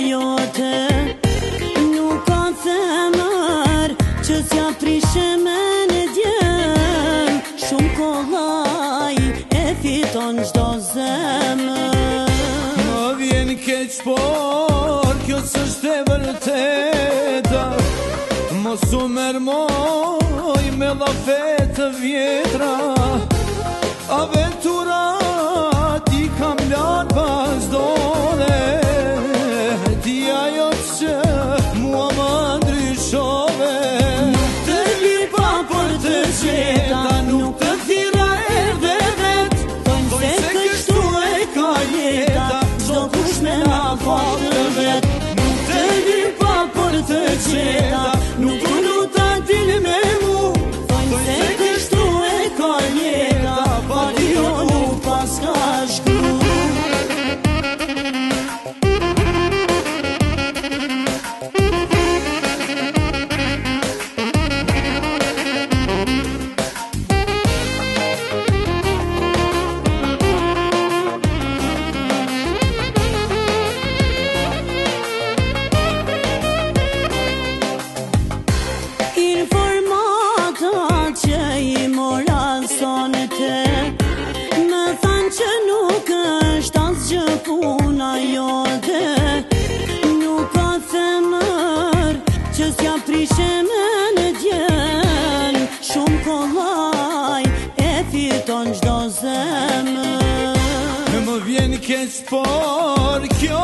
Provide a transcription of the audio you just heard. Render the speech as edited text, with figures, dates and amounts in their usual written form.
jote nuk ka themër që s'ja prishe me në djem. Shumë kollaj e fiton çdo zemër. Më vjen keq por kjo s'është e vërteta. Mos u mermoj me llafe të vjetra. Aventurat i kam lanë vazhdone. Ti ajo që mua më ndryshove. Nuk të lipa për të gjeta, nuk të thira erdhe vet. Thojnë se kështu e ka jeta, çdo kush me na falë vet. Nuk të lipa për të gjeta, nuk u luta dil me mu. Thojnë se kështu e ka jeta, pa dio nuk pas ka shkru. Me thanë që nuk është asgjë puna jote. Nuk ka themër që s'ja prishe me në djen. Shumë kollaj e fiton çdo zemër. Më vjen keq por kjo